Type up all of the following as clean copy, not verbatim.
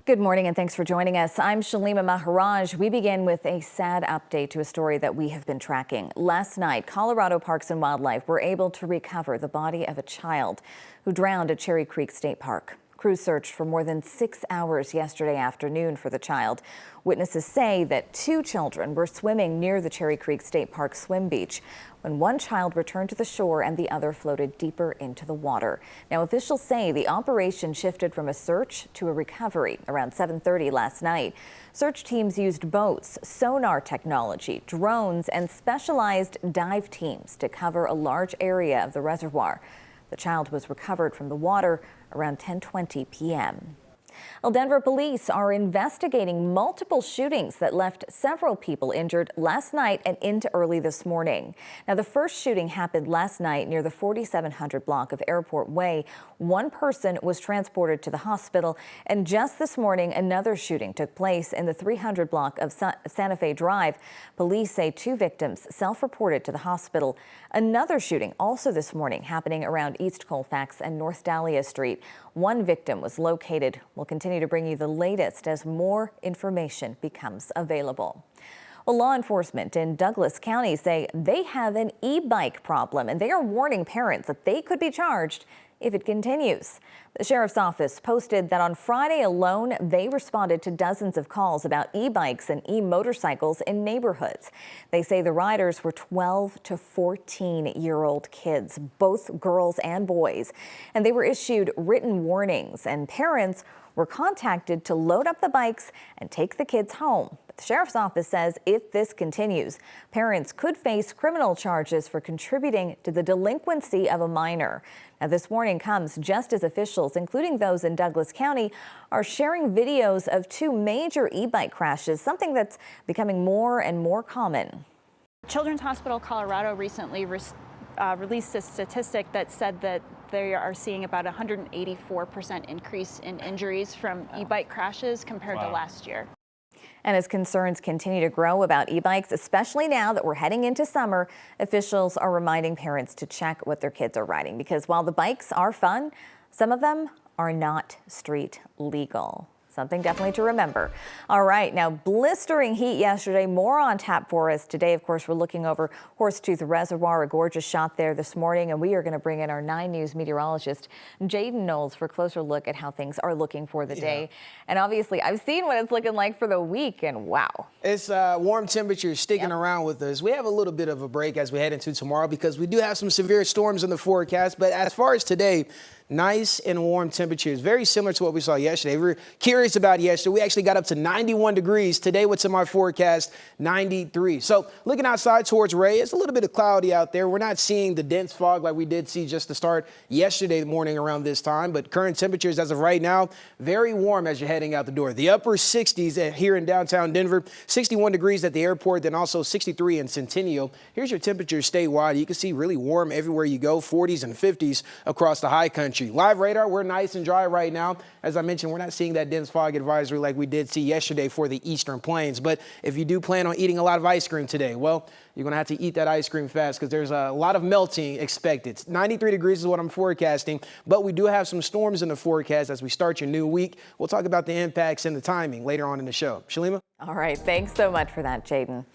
Good morning and thanks for joining us. I'm Shalima Maharaj. We begin with a sad update to a story that we have been tracking. Last night, Colorado Parks and Wildlife were able to recover the body of a child who drowned at Cherry Creek State Park. Crews searched for more than 6 hours yesterday afternoon for the child. Witnesses say that 2 children were swimming near the Cherry Creek State Park swim beach when one child returned to the shore and the other floated deeper into the water. Now, officials say the operation shifted from a search to a recovery around 7:30 last night. Search teams used boats, sonar technology, drones, and specialized dive teams to cover a large area of the reservoir. The child was recovered from the water around 10:20 p.m. Well, Denver police are investigating multiple shootings that left several people injured last night and into early this morning. Now, the first shooting happened last night near the 4700 block of Airport Way. One person was transported to the hospital, and just this morning, another shooting took place in the 300 block of Santa Fe Drive. Police say 2 victims self-reported to the hospital. Another shooting also this morning happening around East Colfax and North Dahlia Street. One victim was located. We'll continue to bring you the latest as more information becomes available. Well, law enforcement in Douglas County say they have an e-bike problem, and they are warning parents that they could be charged if it continues. The sheriff's office posted that on Friday alone, they responded to dozens of calls about e-bikes and e-motorcycles in neighborhoods. They say the riders were 12 to 14-year-old kids, both girls and boys, and they were issued written warnings, and parents were contacted to load up the bikes and take the kids home. But the sheriff's office says if this continues, parents could face criminal charges for contributing to the delinquency of a minor. Now, this warning comes just as officials, including those in Douglas County, are sharing videos of 2 major e-bike crashes, something that's becoming more and more common. Children's Hospital Colorado recently released a statistic that said that they are seeing about a 184% increase in injuries from e-bike crashes compared to last year. And as concerns continue to grow about e-bikes, especially now that we're heading into summer, officials are reminding parents to check what their kids are riding, because while the bikes are fun, some of them are not street legal. Something definitely to remember. All right, now blistering heat yesterday, more on tap for us today. Of course, we're looking over Horsetooth Reservoir, a gorgeous shot there this morning, and we are going to bring in our 9 News meteorologist, Jaden Knowles, for a closer look at how things are looking for the day. And obviously, I've seen what it's looking like for the week, and wow. It's warm temperatures sticking around with us. We have a little bit of a break as we head into tomorrow because we do have some severe storms in the forecast. But as far as today, nice and warm temperatures, very similar to what we saw yesterday. We were curious about yesterday. We actually got up to 91 degrees. Today, what's in my forecast? 93. So looking outside towards Ray, it's a little bit of cloudy out there. We're not seeing the dense fog like we did see just to start yesterday morning around this time. But current temperatures as of right now, very warm as you're heading out the door. The upper 60s here in downtown Denver, 61 degrees at the airport, then also 63 in Centennial. Here's your temperatures statewide. You can see really warm everywhere you go, 40s and 50s across the high country. Live radar, we're nice and dry right now. As I mentioned, we're not seeing that dense fog advisory like we did see yesterday for the Eastern Plains. But if you do plan on eating a lot of ice cream today, well, you're going to have to eat that ice cream fast because there's a lot of melting expected. 93 degrees is what I'm forecasting, but we do have some storms in the forecast as we start your new week. We'll talk about the impacts and the timing later on in the show. Shalima? All right, thanks so much for that, Jaden.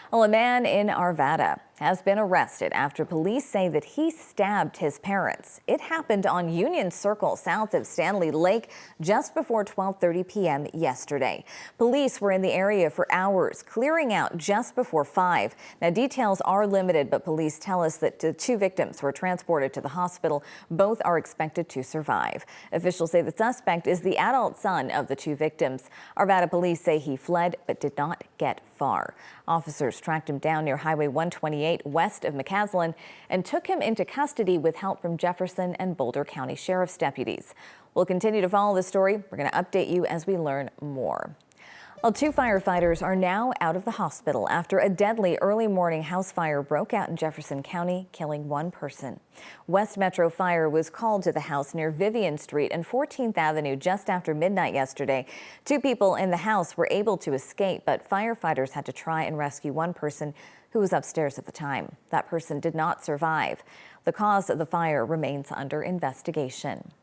Well, a man in Arvada has been arrested after police say that he stabbed his parents. It happened on Union Circle south of Stanley Lake just before 12:30 p.m. yesterday. Police were in the area for hours, clearing out just before 5. Now, details are limited, but police tell us that the 2 victims were transported to the hospital. Both are expected to survive. Officials say the suspect is the adult son of the 2 victims. Arvada police say he fled but did not get far. Officers tracked him down near Highway 128 west of McCaslin and took him into custody with help from Jefferson and Boulder County Sheriff's deputies. We'll continue to follow the story. We're going to update you as we learn more. Well, 2 firefighters are now out of the hospital after a deadly early morning house fire broke out in Jefferson County, killing 1 person. West Metro Fire was called to the house near Vivian Street and 14th Avenue just after midnight yesterday. 2 people in the house were able to escape, but firefighters had to try and rescue 1 person who was upstairs at the time. That person did not survive. The cause of the fire remains under investigation.